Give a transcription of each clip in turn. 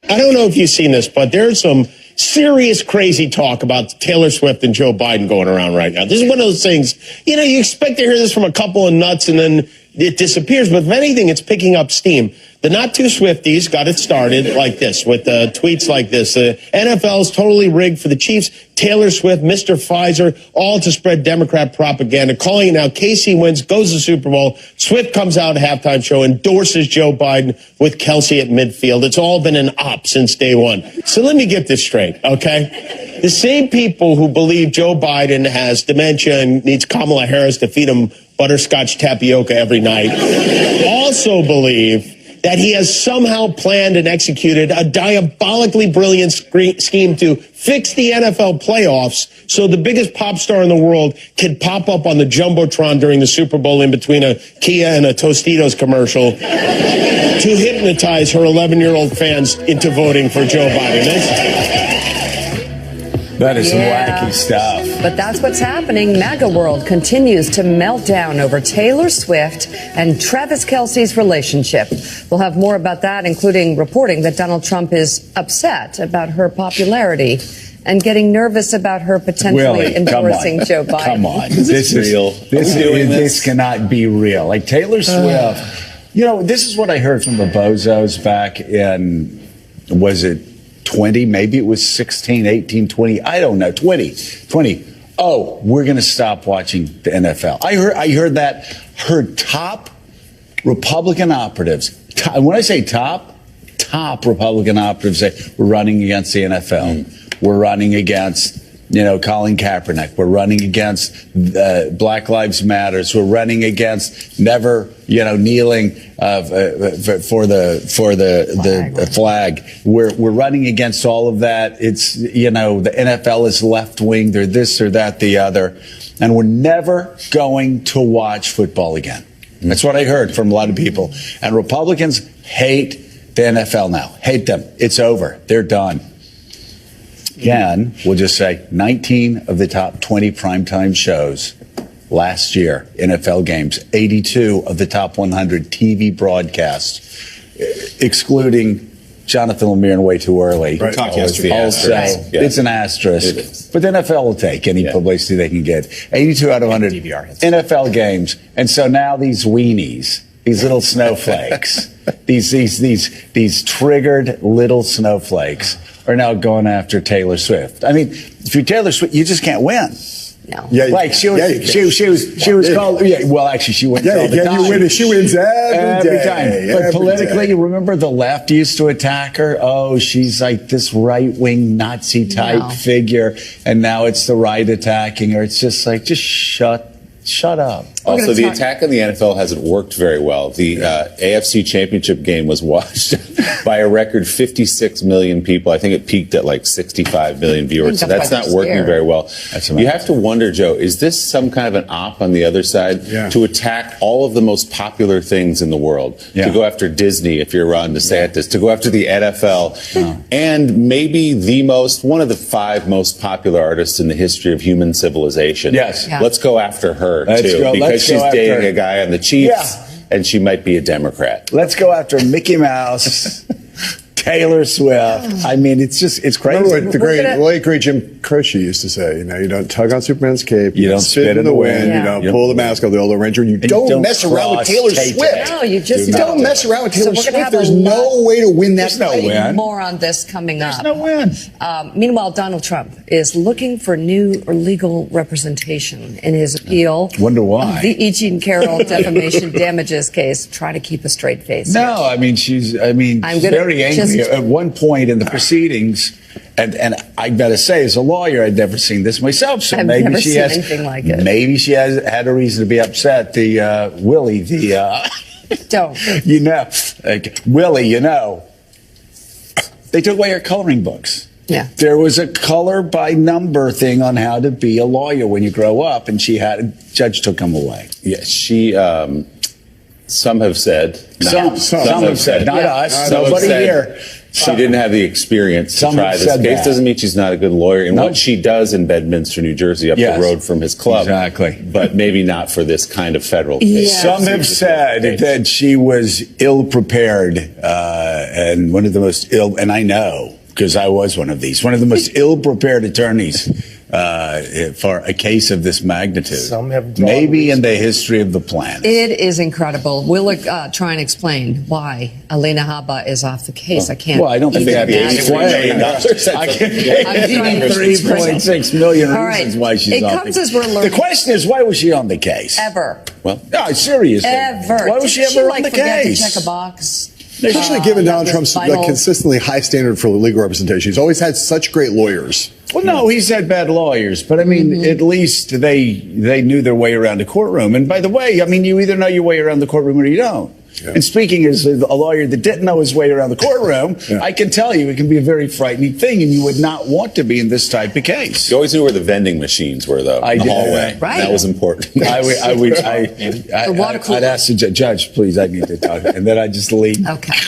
I don't know if you've seen this, but there's some serious crazy talk about Taylor Swift and Joe Biden going around right now. This is one of those things, you know, you expect to hear this from a couple of nuts and then it disappears. But if anything, it's picking up steam. The Not Too Swifties got it started like this, with tweets like this. The NFL is totally rigged for the Chiefs. Taylor Swift, Mr. Pfizer, all to spread Democrat propaganda. Calling it now, KC wins, goes to the Super Bowl. Swift comes out at halftime show, endorses Joe Biden with Kelsey at midfield. It's all been an op since day one. So let me get this straight, okay? The same people who believe Joe Biden has dementia and needs Kamala Harris to feed him butterscotch tapioca every night also believe that he has somehow planned and executed a diabolically brilliant scheme to fix the NFL playoffs so the biggest pop star in the world can pop up on the Jumbotron during the Super Bowl in between a Kia and a Tostitos commercial to hypnotize her 11-year-old fans into voting for Joe Biden. That is some wacky stuff. But that's what's happening. MAGA world continues to melt down over Taylor Swift and Travis Kelce's relationship. We'll have more about that, including reporting that Donald Trump is upset about her popularity and getting nervous about her potentially endorsing Joe Biden. Come on. This is real. This cannot be real. Like Taylor Swift, you know, this is what I heard from the bozos back in, was it 20, maybe it was 16, 18, 20, I don't know, 20. Oh, we're going to stop watching the NFL. I heard that her top Republican operatives, when I say top Republican operatives say we're running against the NFL. We're running against, you know, Colin Kaepernick. We're running against Black Lives Matters. We're running against never, you know, kneeling for the flag. We're running against all of that. It's, you know, the NFL is left wing. They're this or that, the other, and we're never going to watch football again. That's what I heard from a lot of people. And Republicans hate the NFL now. Hate them. It's over. They're done. Again, we'll just say 19 of the top 20 primetime shows last year, NFL games, 82 of the top 100 TV broadcasts, excluding Jonathan Lemire and Way Too Early. Right. Talked yesterday. Also, it's an asterisk. But the NFL will take any publicity they can get. 82 out of 100 NFL games. And so now these weenies, these little snowflakes, these triggered little snowflakes are now going after Taylor Swift. I mean, if you're Taylor Swift, you just can't win. No. Yeah, like she was called. Yeah, well, actually, she wins all the time. She wins every time. But politically, remember the left used to attack her. Oh, she's like this right-wing Nazi type figure, and now it's the right attacking her. It's just like, just shut up. Also, the attack on the NFL hasn't worked very well. The AFC Championship game was watched by a record 56 million people. I think it peaked at like 65 million viewers. So that's not working very well. You have to wonder, Joe, is this some kind of an op on the other side to attack all of the most popular things in the world? To go after Disney, if you're Ron DeSantis, to go after the NFL, and maybe one of the 5 most popular artists in the history of human civilization. Yes. Let's go after her, too. Because she's dating a guy on the Chiefs, and she might be a Democrat. Let's go after Mickey Mouse, Taylor Swift. I mean, it's crazy. Remember what the great Jim Croce used to say, you know, you don't tug on Superman's cape, you don't spit in the wind, you don't pull the mask off the old Ranger, you don't mess around with Taylor Swift. No, you just don't mess around with Taylor Swift. There's no way to win that fight. More on this coming up. There's no win. Meanwhile, Donald Trump is looking for new or legal representation in his appeal. Wonder why. Of the E. Jean Carroll defamation damages case. Try to keep a straight face. No, I mean, she's very angry. At one point in the proceedings, and I gotta say, as a lawyer, I'd never seen this myself. So I've maybe never she seen has anything like it. Maybe she has had a reason to be upset. The Willie, don't you know, like, Willie, you know, they took away her coloring books. Yeah, there was a color by number thing on how to be a lawyer when you grow up, and judge took them away. Yes, she. Some have said. Some have said. Not us. Nobody here. She didn't have the experience to try this case. Doesn't mean she's not a good lawyer. And what she does in Bedminster, New Jersey, up the road from his club. Exactly. But maybe not for this kind of federal case. Yeah. Some have said that she was ill-prepared and one of the most and I know, because I was one of these, one of the most ill-prepared attorneys for a case of this magnitude. Some have maybe in the history of the planet. It is incredible. We'll try and explain why Alina Habba is off the case. I can't. Well, I don't think they have to explain. I can name $3.6 million reasons why she's off the case. As we're learning. The question is, why was she on the case? Ever. Well, no, seriously. Ever. Why was she ever on the case? To check a box. Especially given Donald Trump's consistently high standard for legal representation. He's always had such great lawyers. Well, no, he's had bad lawyers, but I mean, at least they knew their way around the courtroom. And by the way, I mean, you either know your way around the courtroom or you don't. Yeah. And speaking as a lawyer that didn't know his way around the courtroom, I can tell you it can be a very frightening thing, and you would not want to be in this type of case. You always knew where the vending machines were, though, in the hallway. Right. That was important. I'd ask the judge, please, I need to talk, and then I just leave. Okay.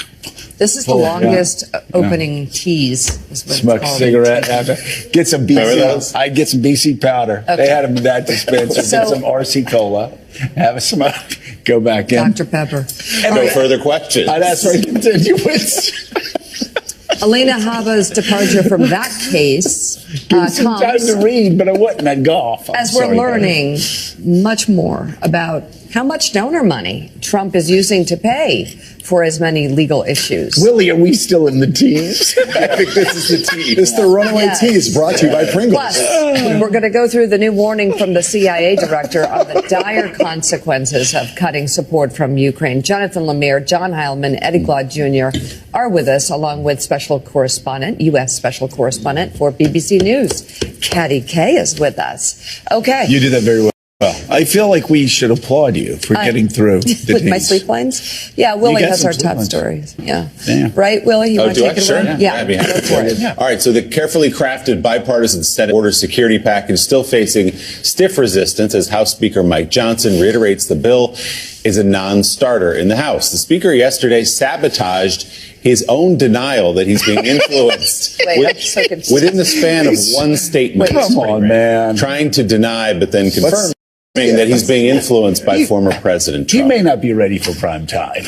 This is the longest opening tease. Smoke a cigarette after. Get some BC. I'd get some BC powder. Okay. They had them in that dispenser. Get some RC Cola. Have a smoke. Go back in. Dr. Pepper. And no further questions. I'd ask her to continue with. Alina Habba's departure from that case Give some time to read, but I wasn't at golf. As we're learning much more about how much donor money Trump is using to pay for as many legal issues. Willie, are we still in the tease? I think this is the tease. It's the runaway tease brought to you by Pringles. Plus, we're going to go through the new warning from the CIA director on the dire consequences of cutting support from Ukraine. Jonathan Lemire, John Heilman, Eddie Glaude Jr. are with us, along with special correspondent, U.S. special correspondent for BBC News. Katty Kay is with us. Okay. You did that very well. Well, I feel like we should applaud you for getting through the with my sleep lines. Yeah, Willie has our top stories. Yeah. Right, Willie? You want to take it away? Yeah, I'd be happy for it. Yeah. All right, so the carefully crafted bipartisan Senate border security package is still facing stiff resistance as House Speaker Mike Johnson reiterates the bill is a non-starter in the House. The Speaker yesterday sabotaged his own denial that he's being influenced within the span of one statement. Come on, man. Trying to deny, but then confirm that he's being influenced by former President Trump. He may not be ready for prime time.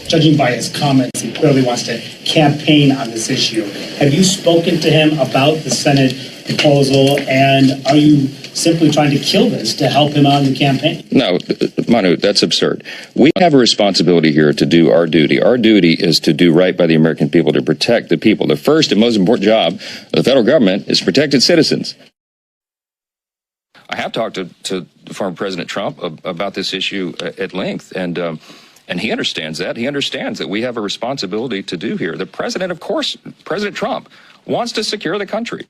Judging by his comments, he clearly wants to campaign on this issue. Have you spoken to him about the Senate proposal, and are you simply trying to kill this to help him out in the campaign? No, Manu, that's absurd. We have a responsibility here to do our duty. Our duty is to do right by the American people, to protect the people. The first and most important job of the federal government is to protect its citizens. I have talked to former President Trump about this issue at length, and he understands that. He understands that we have a responsibility to do here. The president, of course, President Trump, wants to secure the country.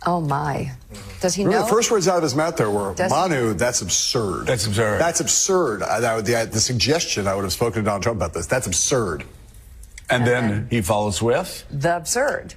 Oh, my. Does he know? The first words out of his mouth there were, Manu, that's absurd. That's absurd. That's absurd. The suggestion I would have spoken to Donald Trump about this. That's absurd. And then he follows with? The absurd.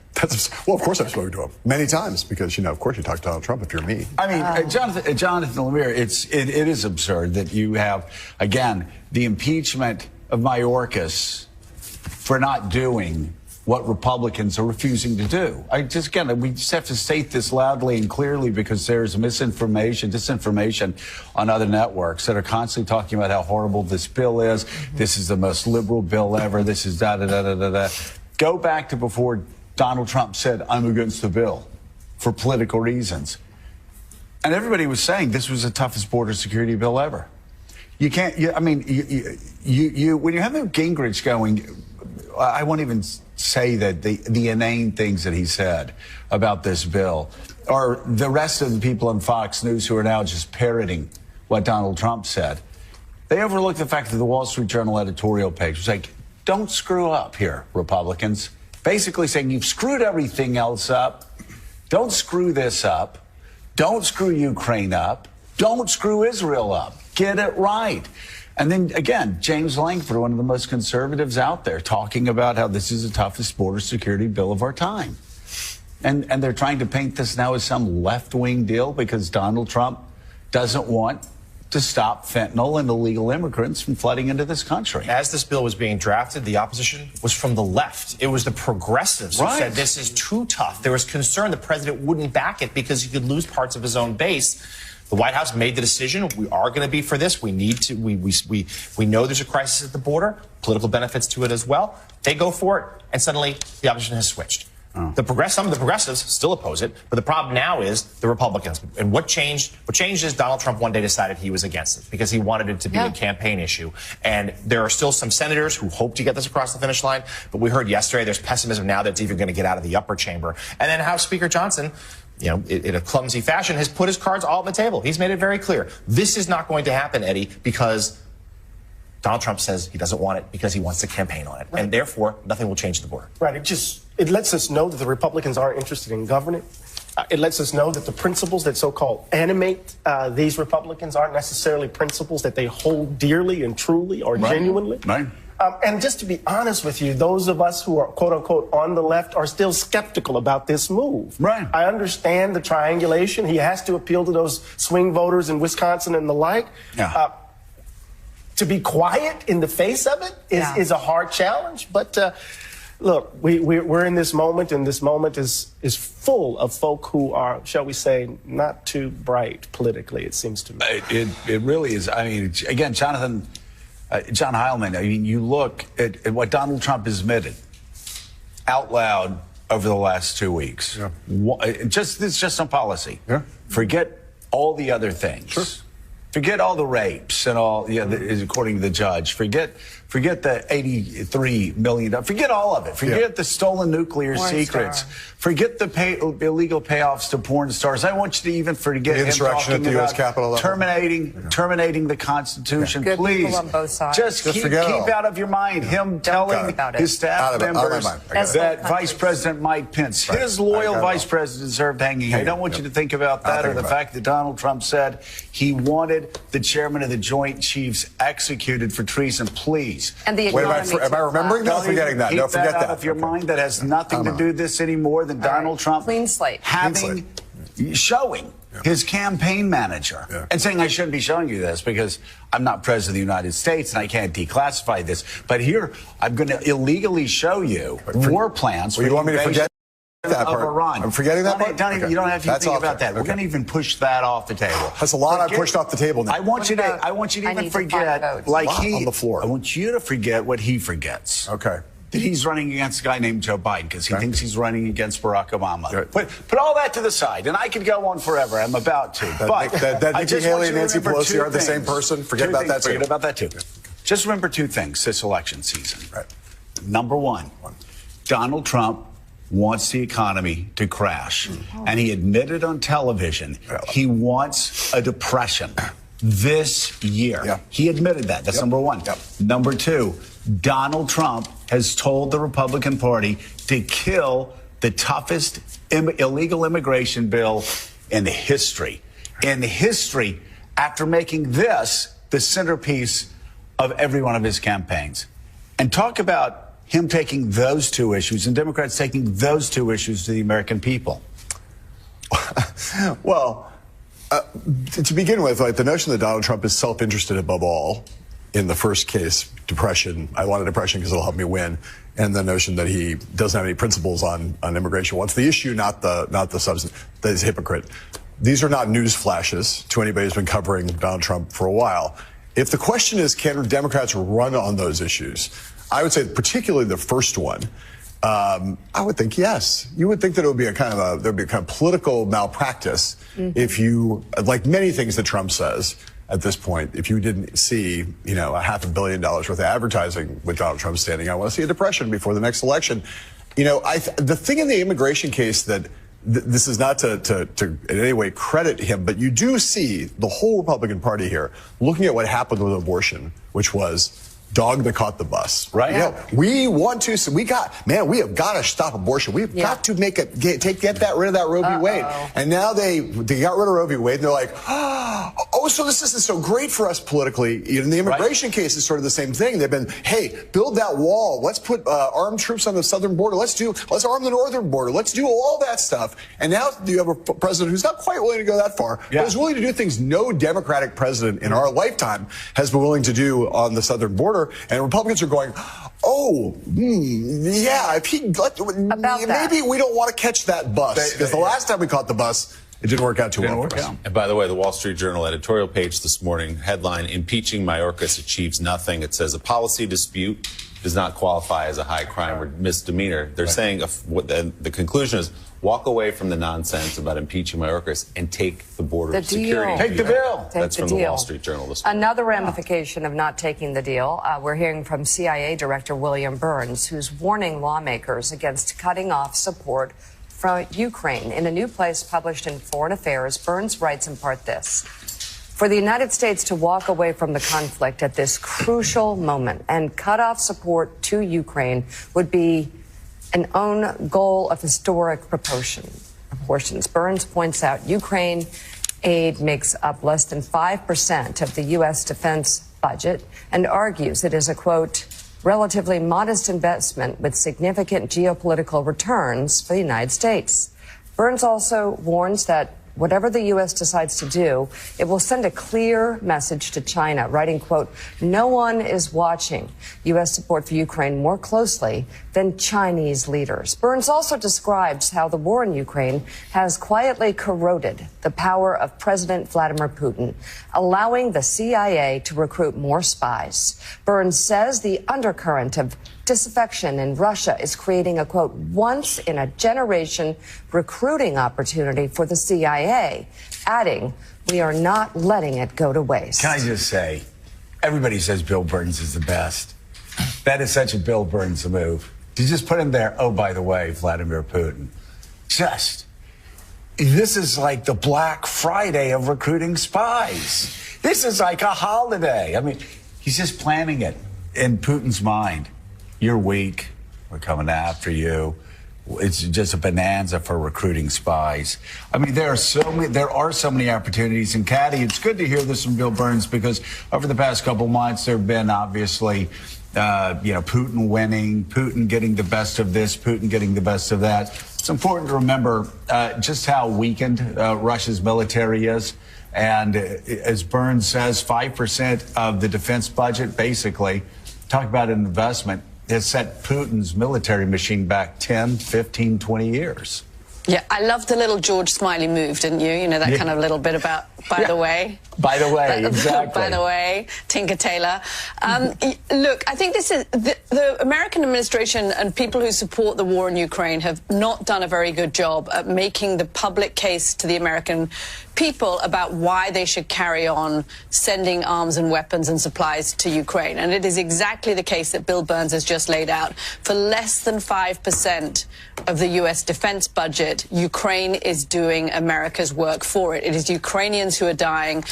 Well, of course I've spoken to him many times because, of course you talk to Donald Trump if you're me. I mean, Jonathan Lemire, it is absurd that you have, again, the impeachment of Mayorkas for not doing what Republicans are refusing to do. We just have to state this loudly and clearly because there's disinformation on other networks that are constantly talking about how horrible this bill is. This is the most liberal bill ever. This is da-da-da-da-da-da. Go back to before Donald Trump said, I'm against the bill for political reasons. And everybody was saying this was the toughest border security bill ever. You can't, when you have Gingrich going, I won't even say that the inane things that he said about this bill, or the rest of the people on Fox News who are now just parroting what Donald Trump said. They overlooked the fact that the Wall Street Journal editorial page was like, don't screw up here, Republicans. Basically saying you've screwed everything else up. Don't screw this up. Don't screw Ukraine up. Don't screw Israel up. Get it right. And then, again, James Lankford, one of the most conservatives out there, talking about how this is the toughest border security bill of our time. And they're trying to paint this now as some left-wing deal because Donald Trump doesn't want to stop fentanyl and illegal immigrants from flooding into this country. As this bill was being drafted, the opposition was from the left. It was the progressives who said this is too tough. There was concern the president wouldn't back it because he could lose parts of his own base. The White House made the decision. We are going to be for this. We need to. We know there's a crisis at the border. Political benefits to it as well. They go for it, and suddenly the opposition has switched. Some of the progressives still oppose it, but the problem now is the Republicans. And what changed? What changed is Donald Trump one day decided he was against it because he wanted it to be a campaign issue. And there are still some senators who hope to get this across the finish line. But we heard yesterday there's pessimism now that it's even going to get out of the upper chamber. And then House Speaker Johnson, you know, in a clumsy fashion, has put his cards all on the table. He's made it very clear. This is not going to happen, Eddie, because Donald Trump says he doesn't want it because he wants to campaign on it. Right. And therefore, nothing will change the border. Right. It lets us know that the Republicans aren't interested in governing. It lets us know that the principles that so-called animate these Republicans aren't necessarily principles that they hold dearly and truly or genuinely. Right. And just to be honest with you, those of us who are, quote unquote, on the left are still skeptical about this move. Right. I understand the triangulation. He has to appeal to those swing voters in Wisconsin and the like. Yeah. To be quiet in the face of it is a hard challenge. But look, we're in this moment, and this moment is full of folk who are, shall we say, not too bright politically, it seems to me. It really is. I mean, again, John Heilman, I mean, you look at what Donald Trump has admitted out loud over the last 2 weeks. Yeah. It's just on policy. Yeah. Forget all the other things. Sure. Forget all the rapes and all, according to the judge. Forget the $83 million. Forget all of it. Forget the stolen nuclear secrets. Forget the illegal payoffs to porn stars. I want you to even forget the insurrection at the U.S. Capitol level. Terminating the Constitution. Good Please, people on both sides. just keep out of your mind him telling his staff members that Vice President Mike Pence, his loyal vice president, deserved hanging. I don't want you to think about that or the fact that Donald Trump said he wanted the chairman of the Joint Chiefs executed for treason. Please. And the economy. Am I remembering? No, forgetting that. No, forget that. Out of your mind. That has nothing to do with this anymore than Donald Trump clean slate showing his campaign manager and saying, I shouldn't be showing you this because I'm not president of the United States and I can't declassify this. But here, I'm going to illegally show you war plans. You want me to forget that part? Iran. I'm forgetting that part? Donnie, you don't have to think about that. We're going to even push that off the table. That's a lot I pushed off the table now. I want you to even forget, like on the floor. I want you to forget what he forgets. Okay. That he's running against a guy named Joe Biden because he thinks he's running against Barack Obama. Put all that to the side, and I could go on forever. I'm about to. But Nikki Haley and Nancy Pelosi are the same person. Forget about that too. Forget about that too. Just remember two things this election season. Right. Number one, Donald Trump wants the economy to crash. And he admitted on television he wants a depression this year. He admitted that. That's number one. Number two, Donald Trump has told the Republican Party to kill the toughest illegal immigration bill in history. In history, after making this the centerpiece of every one of his campaigns. And talk about him taking those two issues and Democrats taking those two issues to the American people. Well, to begin with, like the notion that Donald Trump is self-interested above all in the first case, depression. I want a depression because it'll help me win. And the notion that he doesn't have any principles on immigration. What's the issue, not the substance. That he's a hypocrite. These are not news flashes to anybody who's been covering Donald Trump for a while. If the question is, can Democrats run on those issues? I would say particularly the first one. I would think yes. You would think that it would be there'd be a kind of political malpractice if you, like many things that Trump says at this point, if you didn't see, $500 million worth of advertising with Donald Trump standing, I want to see a depression before the next election. The thing in the immigration case that this is not to in any way credit him, but you do see the whole Republican Party here looking at what happened with abortion, which was dog that caught the bus, right? We have got to stop abortion. We've got to get rid of that Roe v. Wade. And now they got rid of Roe v. Wade, and they're like, oh, so this isn't so great for us politically. In the immigration case is sort of the same thing. They've been, hey, build that wall. Let's put armed troops on the southern border. Let's arm the northern border. Let's do all that stuff. And now you have a president who's not quite willing to go that far, but is willing to do things no Democratic president in our lifetime has been willing to do on the southern border. And Republicans are going, oh, yeah, if he maybe we don't want to catch that bus, because the last time we caught the bus, it didn't work out too well for us. And by the way, the Wall Street Journal editorial page this morning, headline, impeaching Mayorkas achieves nothing. It says a policy dispute does not qualify as a high crime or misdemeanor. They're saying the conclusion is walk away from the nonsense about impeaching Mayorkas and take the border security. Take the bill. That's from the Wall Street Journal this morning. Another ramification of not taking the deal, we're hearing from CIA Director William Burns, who's warning lawmakers against cutting off support from Ukraine. In a new place published in Foreign Affairs, Burns writes in part this: for the United States to walk away from the conflict at this crucial moment and cut off support to Ukraine would be an own goal of historic proportions. Burns points out Ukraine aid makes up less than 5% of the U.S. defense budget and argues it is a, quote, relatively modest investment with significant geopolitical returns for the United States. Burns also warns that whatever the U.S. decides to do, it will send a clear message to China, writing, quote, no one is watching U.S. support for Ukraine more closely than Chinese leaders. Burns also describes how the war in Ukraine has quietly corroded the power of President Vladimir Putin, allowing the CIA to recruit more spies. Burns says the undercurrent of disaffection in Russia is creating a, quote, once-in-a-generation recruiting opportunity for the CIA, adding, we are not letting it go to waste. Can I just say, everybody says Bill Burns is the best. That is such a Bill Burns move. To just put him there, oh, by the way, Vladimir Putin. This is like the Black Friday of recruiting spies. This is like a holiday. I mean, he's just planning it in Putin's mind. You're weak. We're coming after you. It's just a bonanza for recruiting spies. I mean, there are so many opportunities. And Caddy, it's good to hear this from Bill Burns, because over the past couple months, there have been obviously, Putin winning, Putin getting the best of this, Putin getting the best of that. It's important to remember just how weakened Russia's military is. And as Burns says, 5% of the defense budget, basically, talk about an investment, has set Putin's military machine back 10, 15, 20 years. Yeah, I loved the little George Smiley move, didn't you? You know, that kind of little bit about, by the way. By the way, exactly. By the way, Tinker Tailor. Look, I think this is the American administration and people who support the war in Ukraine have not done a very good job at making the public case to the American people about why they should carry on sending arms and weapons and supplies to Ukraine. And it is exactly the case that Bill Burns has just laid out. For less than 5% of the U.S. defense budget, Ukraine is doing America's work for it. It is Ukrainians who are dying.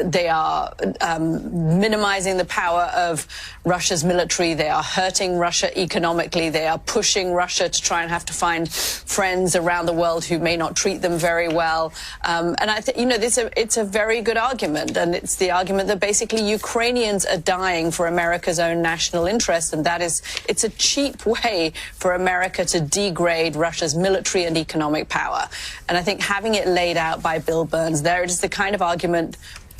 They are minimizing the power of Russia's military. They are hurting Russia economically. They are pushing Russia to try and have to find friends around the world who may not treat them very well. And I think, it's a very good argument. And it's the argument that basically Ukrainians are dying for America's own national interest. And it's a cheap way for America to degrade Russia's military and economic power. And I think having it laid out by Bill Burns there, it is the kind of argument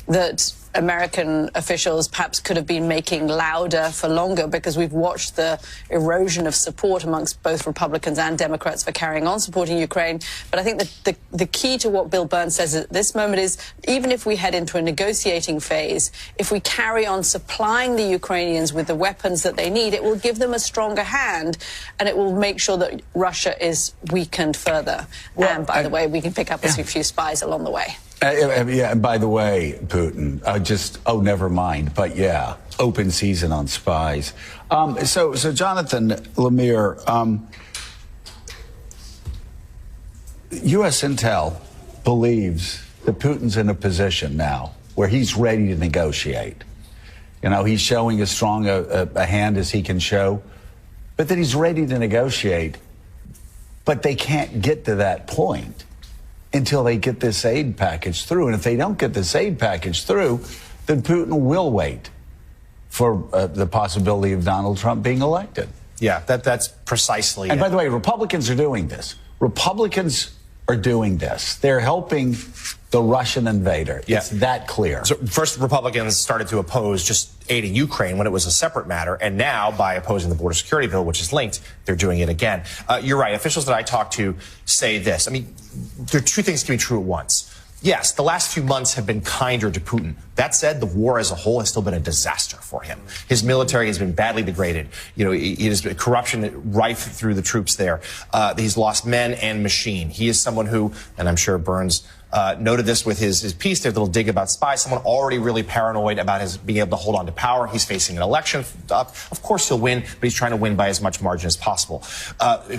that American officials perhaps could have been making louder for longer, because we've watched the erosion of support amongst both Republicans and Democrats for carrying on supporting Ukraine. But I think that the key to what Bill Burns says at this moment is, even if we head into a negotiating phase, if we carry on supplying the Ukrainians with the weapons that they need, it will give them a stronger hand, and it will make sure that Russia is weakened further. Well, and by the way, we can pick up a few spies along the way. Yeah, and by the way, Putin, never mind. But yeah, open season on spies. So Jonathan Lemire, U.S. intel believes that Putin's in a position now where he's ready to negotiate. He's showing as strong a hand as he can show, but that he's ready to negotiate. But they can't get to that point until they get this aid package through. And if they don't get this aid package through, then Putin will wait for the possibility of Donald Trump being elected. Yeah, that's precisely And it. by the way, Republicans are doing this. Republicans are doing this. They're helping the Russian invader. Yeah. It's that clear. So first, Republicans started to oppose just aiding Ukraine when it was a separate matter. And now, by opposing the border security bill, which is linked, they're doing it again. You're right. Officials that I talked to say this. I mean, there are two things can be true at once. Yes, the last few months have been kinder to Putin. That said, the war as a whole has still been a disaster for him. His military has been badly degraded. You know, it has been corruption rife through the troops there. He's lost men and machine. He is someone who, and I'm sure Burns noted this with his piece, their little dig about spies, someone already really paranoid about his being able to hold on to power. He's facing an election. Of course he'll win, but he's trying to win by as much margin as possible.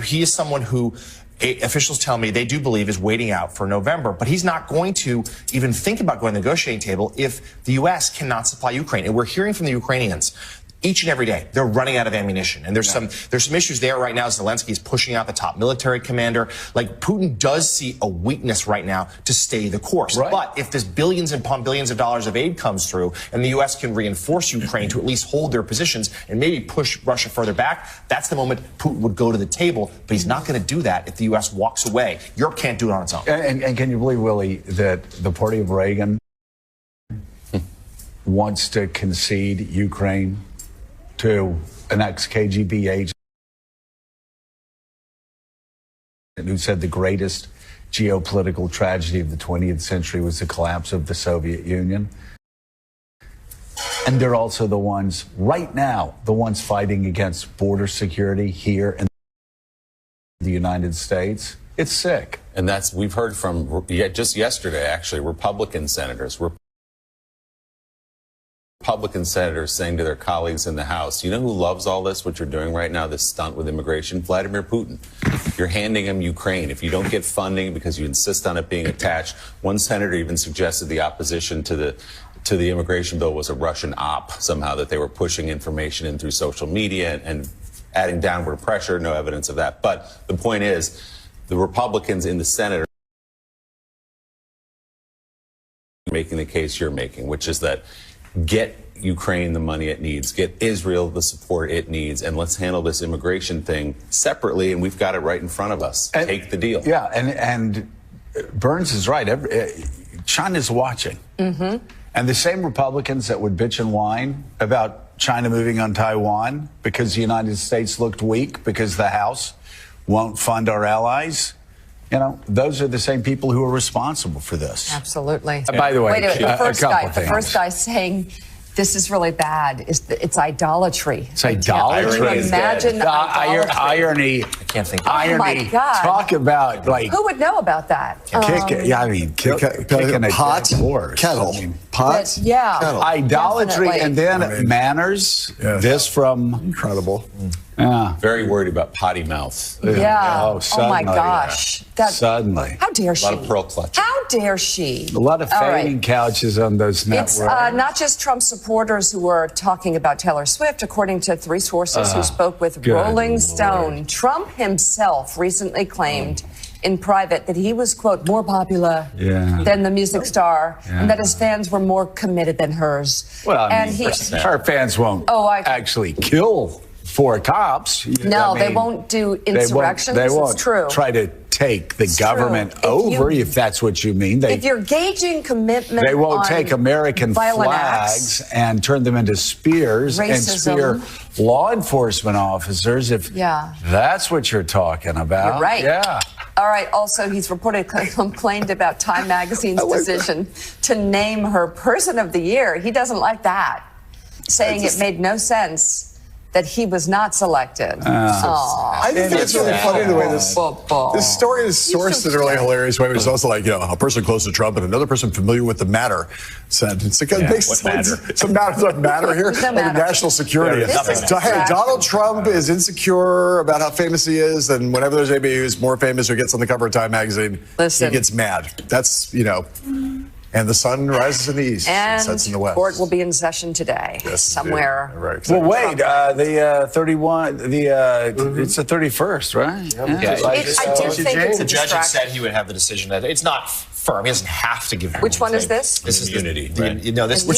He is someone who officials tell me they do believe is waiting out for November, but he's not going to even think about going to the negotiating table if the U.S. cannot supply Ukraine. And we're hearing from the Ukrainians each and every day they're running out of ammunition, and there's some issues there right now. Zelensky is pushing out the top military commander. Like, Putin does see a weakness right now to stay the course. Right. But if this billions upon billions of dollars of aid comes through, and the U.S. can reinforce Ukraine to at least hold their positions and maybe push Russia further back, that's the moment Putin would go to the table. But he's not going to do that if the U.S. walks away. Europe can't do it on its own. And can you believe, Willie, that the party of Reagan wants to concede Ukraine to an ex-KGB agent who said the greatest geopolitical tragedy of the 20th century was the collapse of the Soviet Union? And they're also the ones, right now, the ones fighting against border security here in the United States. It's sick. And we've heard from, just yesterday, actually, Republican senators saying to their colleagues in the House, you know who loves all this, what you're doing right now, this stunt with immigration? Vladimir Putin. You're handing him Ukraine. If you don't get funding because you insist on it being attached, one senator even suggested the opposition to the immigration bill was a Russian op, somehow, that they were pushing information in through social media and adding downward pressure. No evidence of that. But the point is, the Republicans in the Senate are making the case you're making, which is that get Ukraine the money it needs, get Israel the support it needs, and let's handle this immigration thing separately, and we've got it right in front of us. Take the deal. Yeah, and Burns is right. China's watching. Mm-hmm. And the same Republicans that would bitch and whine about China moving on Taiwan because the United States looked weak, because the House won't fund our allies, you know, those are the same people who are responsible for this. Absolutely. By the way, wait a minute, the things. first guy saying this is really bad. It's idolatry. It's idolatry. Can you imagine irony? I can't think of irony. Oh my God. Talk about, like, who would know about that? kicking a pot, dead horse. kettle, pot, yeah, kettle. Idolatry, definitely. and then manners. Yeah. This from Incredible. Very worried about potty mouth. Yeah. Oh, my gosh. Suddenly. How dare she? A lot of pearl clutching. How dare she? A lot of fainting couches on those networks. It's not just Trump supporters who are talking about Taylor Swift. According to three sources who spoke with Rolling Stone, Trump himself recently claimed in private that he was, quote, more popular than the music star, and that his fans were more committed than hers. Well, I mean, her fans won't actually kill four cops. No, they won't do insurrections. They won't it's true. try to take the government over, if that's what you mean. If you're gauging commitment, they won't take American flags and turn them into spears and spear law enforcement officers. If that's what you're talking about, you're right. Yeah. All right. Also, he's reportedly complained about Time Magazine's decision to name her Person of the Year. He doesn't like that, saying it made no sense that he was not selected. I think it's really funny the way this story is sourced in a really hilarious way. It was also like, you know, a person close to Trump and another person familiar with the matter said, it's like, it makes sense. Some matter here. No matter. National security. Hey, Donald Trump is insecure about how famous he is, and whenever there's anybody who's more famous who gets on the cover of Time magazine, he gets mad. That's, you know, And the sun rises in the east and sets in the west. Court will be in session today, somewhere. Right. Well, wait, the 31, it's the 31st, right? Yeah. I do think it's a the judge had distraction. said he would have the decision that it's not firm. He doesn't have to give. Which one is this? This is immunity. Which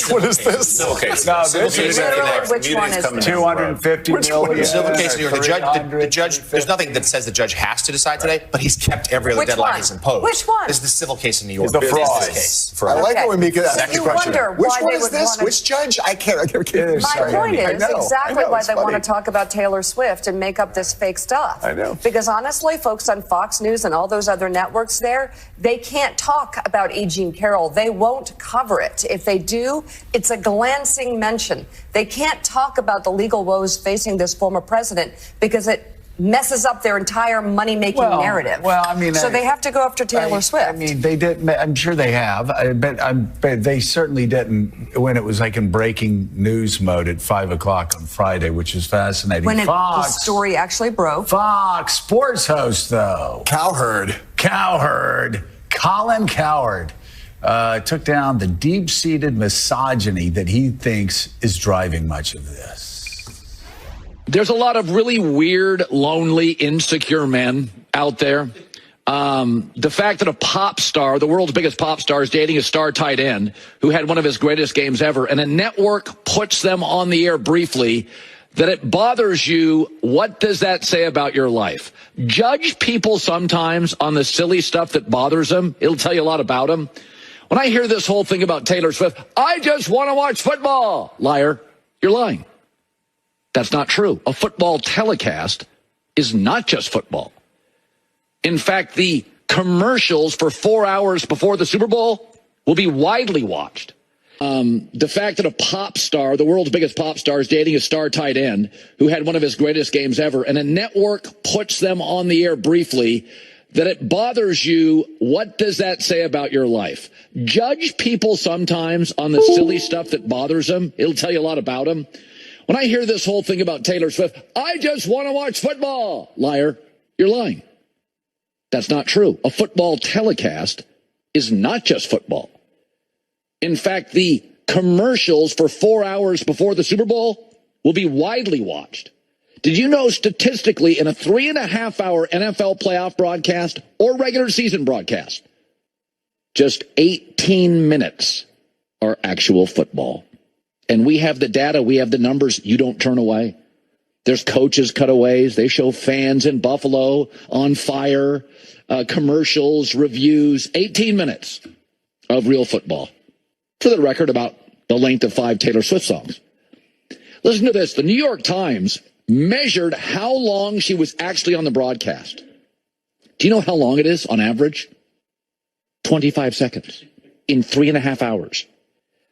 one is this? Okay. No, this is which one is this? 250 million. Civil case in New York. The judge. There's nothing that says the judge has to decide today, but he's kept every other deadline he's imposed. Which one? This is the civil case in New York. The fraud case. I like it when Mika asks the question. Which one is this? wanna- Which judge? I can't. My point is exactly why they want to to talk about Taylor Swift and make up this fake stuff. I know. Because honestly, folks on Fox News and all those other networks there, they can't talk about E. Jean Carroll. They won't cover it. If they do, it's a glancing mention. They can't talk about the legal woes facing this former president because it messes up their entire money-making narrative. Well, I mean, so they have to go after Taylor Swift. I mean, they did. I'm sure they have, but they certainly didn't when it was like in breaking news mode at 5 o'clock on Friday, which is fascinating. When Fox, the story actually broke. Fox sports host though, Cowherd, Colin Cowherd, took down the deep-seated misogyny that he thinks is driving much of this. There's a lot of really weird, lonely, insecure men out there. The fact that a pop star, the world's biggest pop star, is dating a star tight end who had one of his greatest games ever, and a network puts them on the air briefly, that it bothers you, what does that say about your life? Judge people sometimes on the silly stuff that bothers them. It'll tell you a lot about them. When I hear this whole thing about Taylor Swift, I just want to watch football. Liar, you're lying. That's not true. A football telecast is not just football. In fact, the commercials for 4 hours before the Super Bowl will be widely watched. The fact that a pop star, the world's biggest pop star, is dating a star tight end who had one of his greatest games ever, and a network puts them on the air briefly, that it bothers you, what does that say about your life? Judge people sometimes on the silly stuff that bothers them. It'll tell you a lot about them. When I hear this whole thing about Taylor Swift, I just want to watch football. Liar, you're lying. That's not true. A football telecast is not just football. In fact, the commercials for 4 hours before the Super Bowl will be widely watched. Did you know statistically in a 3.5-hour NFL playoff broadcast or regular season broadcast, just 18 minutes are actual football? And we have the data, we have the numbers, you don't turn away. There's coaches cutaways, they show fans in Buffalo on fire, commercials, reviews, 18 minutes of real football. For the record, about the length of 5 Taylor Swift songs. Listen to this, the New York Times measured how long she was actually on the broadcast. Do you know how long it is on average? 25 seconds in 3.5 hours.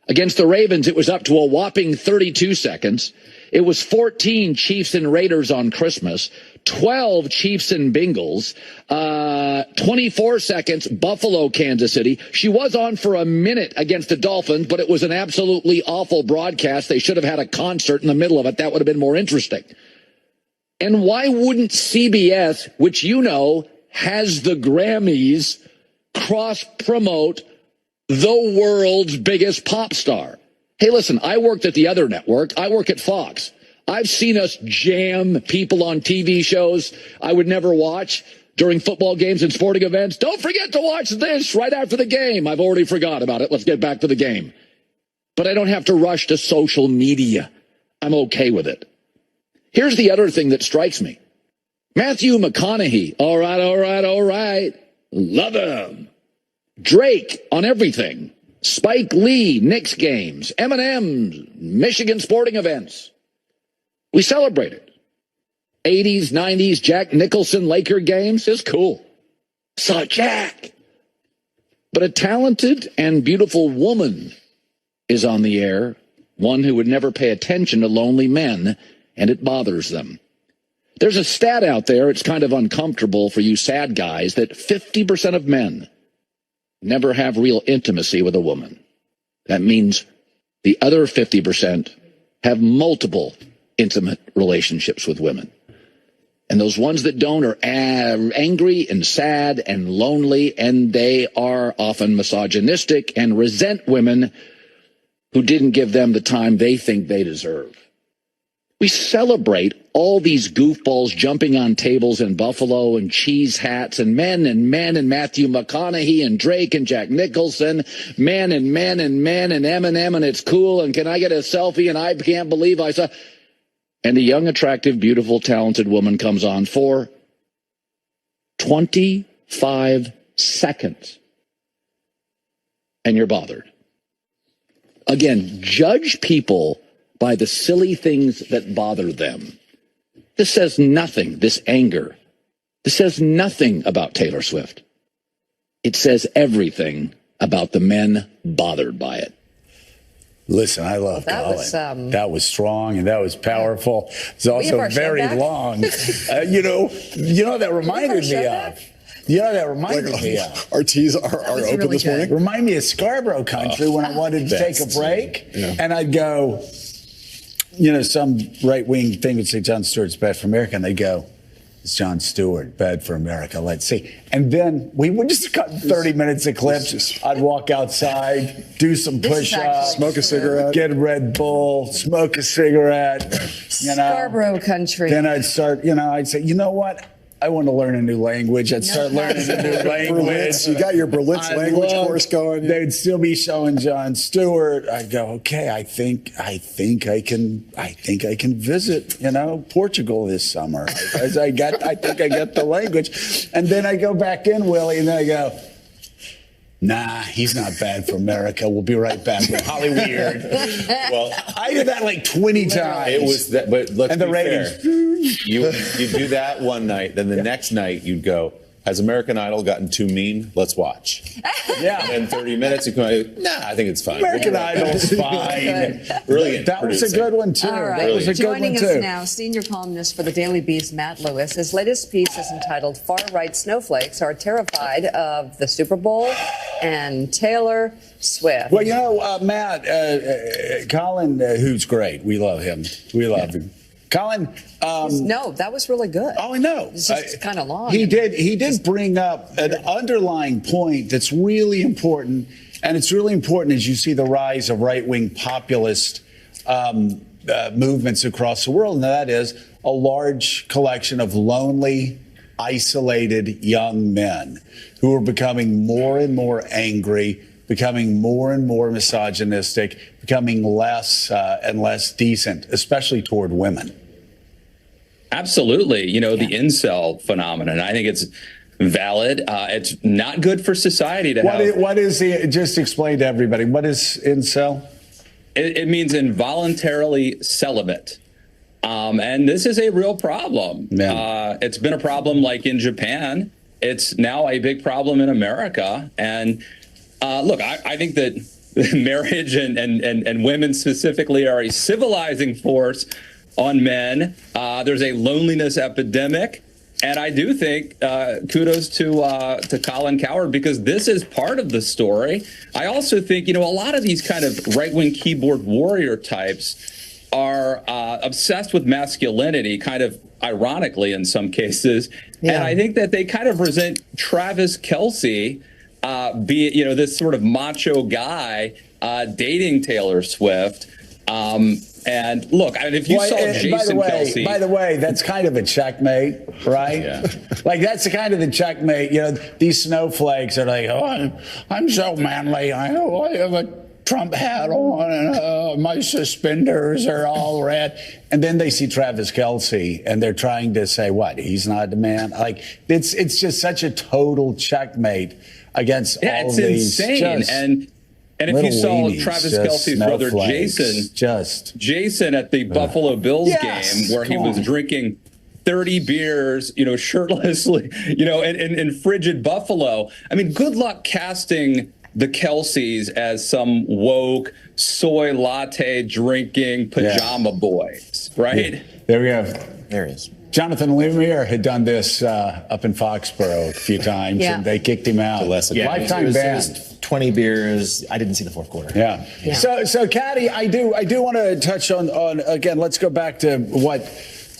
Against the Ravens, it was up to a whopping 32 seconds. It was 14 Chiefs and Raiders on Christmas, 12 Chiefs and Bengals, 24 seconds, Buffalo, Kansas City. She was on for a minute against the Dolphins, but it was an absolutely awful broadcast. They should have had a concert in the middle of it. That would have been more interesting. And why wouldn't CBS, which you know has the Grammys, cross-promote the world's biggest pop star? Hey, listen, I worked at the other network. I work at Fox. I've seen us jam people on TV shows I would never watch during football games and sporting events. Don't forget to watch this right after the game. I've already forgot about it. Let's get back to the game. But I don't have to rush to social media. I'm okay with it. Here's the other thing that strikes me. Matthew McConaughey. All right. Love him. Drake on everything. Spike Lee, Knicks games. Eminem, Michigan sporting events. We celebrated. 80s, 90s, Jack Nicholson Laker games is cool. Saw Jack. But a talented and beautiful woman is on the air, one who would never pay attention to lonely men, and it bothers them. There's a stat out there, it's kind of uncomfortable for you sad guys, that 50% of men never have real intimacy with a woman. That means the other 50% have multiple intimate relationships with women. And those ones that don't are angry and sad and lonely, and they are often misogynistic and resent women who didn't give them the time they think they deserve. We celebrate all these goofballs jumping on tables in Buffalo and cheese hats and men and Matthew McConaughey and Drake and Jack Nicholson, men and Eminem, and it's cool, and can I get a selfie, and I can't believe I saw... And a young, attractive, beautiful, talented woman comes on for 25 seconds. And you're bothered. Again, judge people by the silly things that bother them. This says nothing, this anger. This says nothing about Taylor Swift. It says everything about the men bothered by it. Listen, I love Colin. That was strong and that was powerful. It's also very long. You know that reminded me of. You know that reminded me of. Our teas are open really this morning. Remind me of Scarborough country when I wanted to take a break, and I'd go. Some right-wing thing would say Jon Stewart's bad for America, and they'd go, "It's Jon Stewart, bad for America. Let's see." And then we would just cut 30 minutes of clips. I'd walk outside, do some push-ups, smoke a cigarette, get a Red Bull, smoke a cigarette. Scarborough country. Then I'd start. I'd say, you know what? I want to learn a new language. I'd start learning a new language. You got your Berlitz language course going. They'd still be showing Jon Stewart. I'd go, okay, I think I can visit, Portugal this summer. I think I get the language. And then I go back in, Willie, and then I go, nah, he's not bad for America. We'll be right back with Holly Weird. Well, I did that like 20 times. It was that, but let's and the be ratings. fair. You do that one night, then the next night you'd go, has American Idol gotten too mean? Let's watch. Yeah. And 30 minutes, you come, nah, I think it's fine. American Idol's fine. Brilliant. That was a good one, too. All right. That was a good one, Joining too. us now, senior columnist for the Daily Beast, Matt Lewis. His latest piece is entitled Far-Right Snowflakes Are Terrified of the Super Bowl and Taylor Swift. Well, Matt, Colin, who's great. We love him. We love him. Colin. No, that was really good. Oh, I know. It's just kind of long. He did bring up an underlying point that's really important, and it's really important as you see the rise of right-wing populist movements across the world, and that is a large collection of lonely, isolated young men who are becoming more and more angry, becoming more and more misogynistic, becoming less and less decent, especially toward women. Absolutely. The incel phenomenon, I think it's valid. It's not good for society to have. What is just explain to everybody, what is incel? It means involuntarily celibate. And this is a real problem. It's been a problem like in Japan. It's now a big problem in America. And look, I think that marriage and women specifically are a civilizing force on men. There's a loneliness epidemic. And I do think kudos to Colin Cowherd, because this is part of the story. I also think, a lot of these kind of right-wing keyboard warrior types are obsessed with masculinity, kind of ironically in some cases. Yeah. And I think that they kind of resent Travis Kelce, this sort of macho guy dating Taylor Swift. And look, if you saw Jason Kelce... By the way, that's kind of a checkmate, right? Yeah. Like, that's the kind of the checkmate. These snowflakes are like, oh, I'm so manly. I have a Trump hat on, and my suspenders are all red. And then they see Travis Kelce, and they're trying to say, what, he's not the man? Like, it's just such a total checkmate against all these. It's insane. And if you saw Travis Kelce's brother Jason at the Buffalo Bills game, where he was drinking 30 beers, shirtlessly, in frigid Buffalo. I mean, good luck casting the Kelces as some woke soy latte drinking pajama boys, right? Yeah. There we go. There he is. Jonathan Lemire had done this up in Foxborough a few times, and they kicked him out. Lifetime ban. 20 beers. I didn't see the fourth quarter. Yeah. So, Caddy, I do want to touch on again. Let's go back to what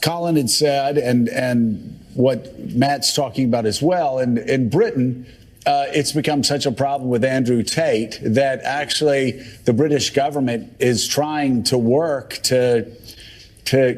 Colin had said, and what Matt's talking about as well, in Britain, it's become such a problem with Andrew Tate that actually the British government is trying to work to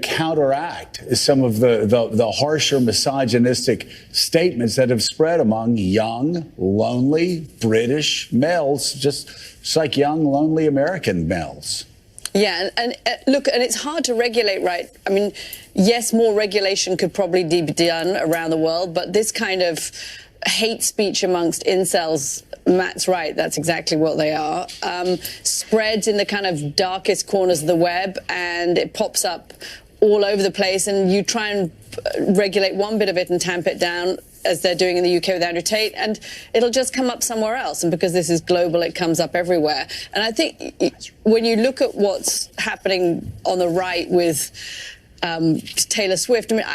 counteract some of the harsher misogynistic statements that have spread among young, lonely British males, just like young, lonely American males. Yeah, and look, and it's hard to regulate, right? I mean, yes, more regulation could probably be done around the world, but this kind of hate speech amongst incels, Matt's right, that's exactly what they are, spreads in the kind of darkest corners of the web, and it pops up all over the place, and you try and regulate one bit of it and tamp it down, as they're doing in the UK with Andrew Tate, and it'll just come up somewhere else. And because this is global, it comes up everywhere. And I think when you look at what's happening on the right with Taylor Swift, I mean,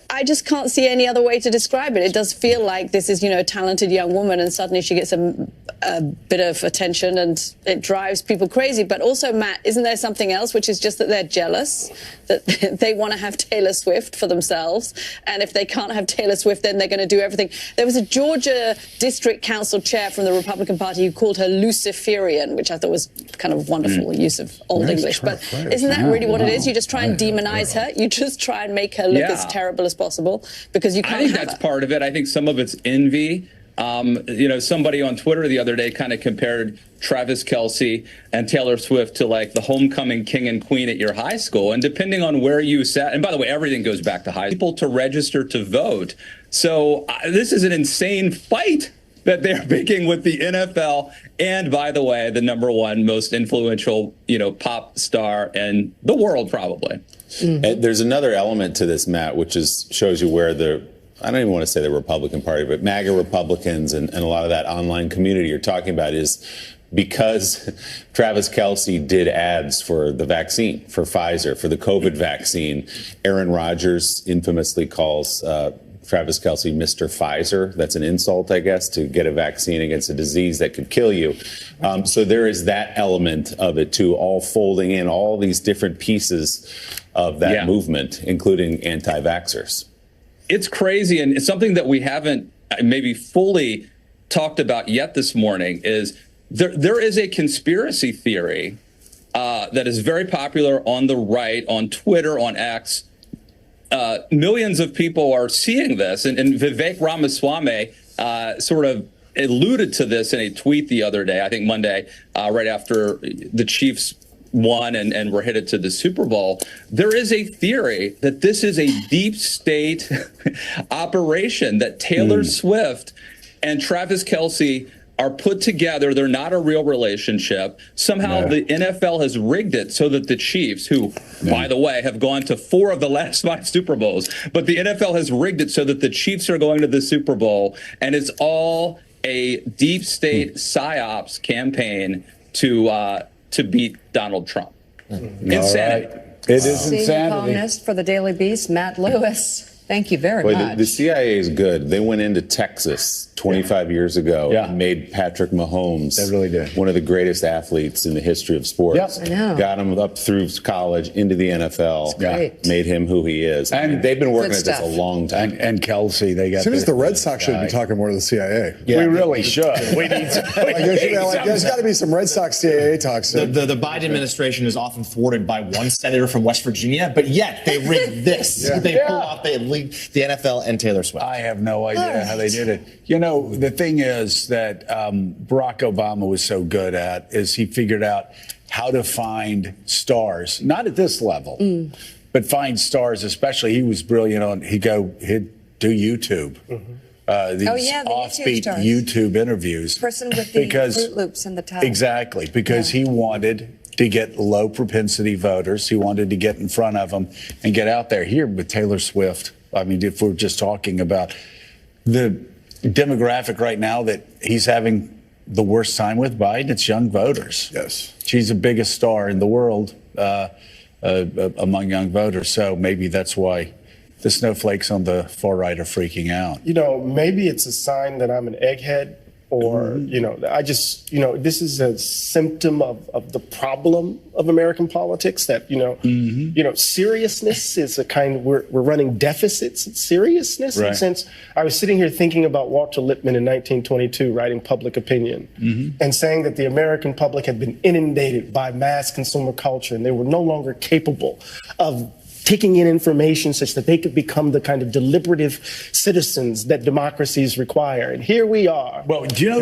I just can't see any other way to describe it. It does feel like this is, a talented young woman, and suddenly she gets a bit of attention, and it drives people crazy. But also, Matt, isn't there something else, which is just that they're jealous, that they want to have Taylor Swift for themselves, and if they can't have Taylor Swift, then they're going to do everything. There was a Georgia District Council chair from the Republican Party who called her Luciferian, which I thought was kind of wonderful use of Old English. But isn't that really what it is? You just try and demonize her. You just try and make her look as terrible as possible because you can't. I think that's part of it. I think some of it's envy. Somebody on Twitter the other day kind of compared Travis Kelce and Taylor Swift to like the homecoming king and queen at your high school. And depending on where you sat, and by the way, everything goes back to high school, to register to vote. So this is an insane fight that they're making with the NFL. And by the way, the #1 most influential, pop star in the world, probably. Mm-hmm. And there's another element to this, Matt, which shows you where I don't even want to say the Republican Party, but MAGA Republicans and a lot of that online community you're talking about is because Travis Kelce did ads for the vaccine, for Pfizer, for the COVID vaccine. Aaron Rodgers infamously calls Travis Kelce Mr. Pfizer. That's an insult, I guess, to get a vaccine against a disease that could kill you. So there is that element of it, too, all folding in all these different pieces of that movement, including anti-vaxxers. It's crazy, and it's something that we haven't maybe fully talked about yet this morning is there is a conspiracy theory that is very popular on the right, on Twitter, on X. Millions of people are seeing this, and Vivek Ramaswamy sort of alluded to this in a tweet the other day, I think Monday, right after the Chiefs won and were headed to the Super Bowl. There is a theory that this is a deep state operation, that Taylor Swift and Travis Kelce are put together. They're not a real relationship. Somehow the NFL has rigged it so that the Chiefs, who, by the way, have gone to 4 of the last 5 Super Bowls, but the NFL has rigged it so that the Chiefs are going to the Super Bowl, and it's all a deep state psyops campaign to beat Donald Trump. Insanity. It is insanity. Columnist for the Daily Beast, Matt Lewis. Thank you very much. The CIA is good. They went into Texas 25 years ago and made Patrick Mahomes one of the greatest athletes in the history of sports. I know. Got him up through college, into the NFL, made him who he is. And they've been working at this a long time. And Kelce, they got. As soon as the Red Sox should be talking more to the CIA. We really should. We need there's got to be some Red Sox CIA talks. The Biden administration is often thwarted by one senator from West Virginia, but yet they rigged this. They pull off, they leaked the NFL and Taylor Swift. I have no idea how they did it. The thing is that Barack Obama was so good at is he figured out how to find stars, not at this level, but find stars. Especially, he was brilliant on. He'd do YouTube. These offbeat YouTube interviews. Person with the Fruit Loops in the title. Exactly, because he wanted to get low propensity voters. He wanted to get in front of them and get out there. Here with Taylor Swift, I mean, if we're just talking about the demographic right now that he's having the worst time with Biden, it's young voters. Yes. She's the biggest star in the world among young voters. So maybe that's why the snowflakes on the far right are freaking out. Maybe it's a sign that I'm an egghead, or, you know, I just, you know, this is a symptom of the problem of American politics that, you know, seriousness is a kind of, we're running deficits in seriousness. Right. And since I was sitting here thinking about Walter Lippmann in 1922 writing Public Opinion and saying that the American public had been inundated by mass consumer culture and they were no longer capable of taking in information such that they could become the kind of deliberative citizens that democracies require. And here we are. Well, do you know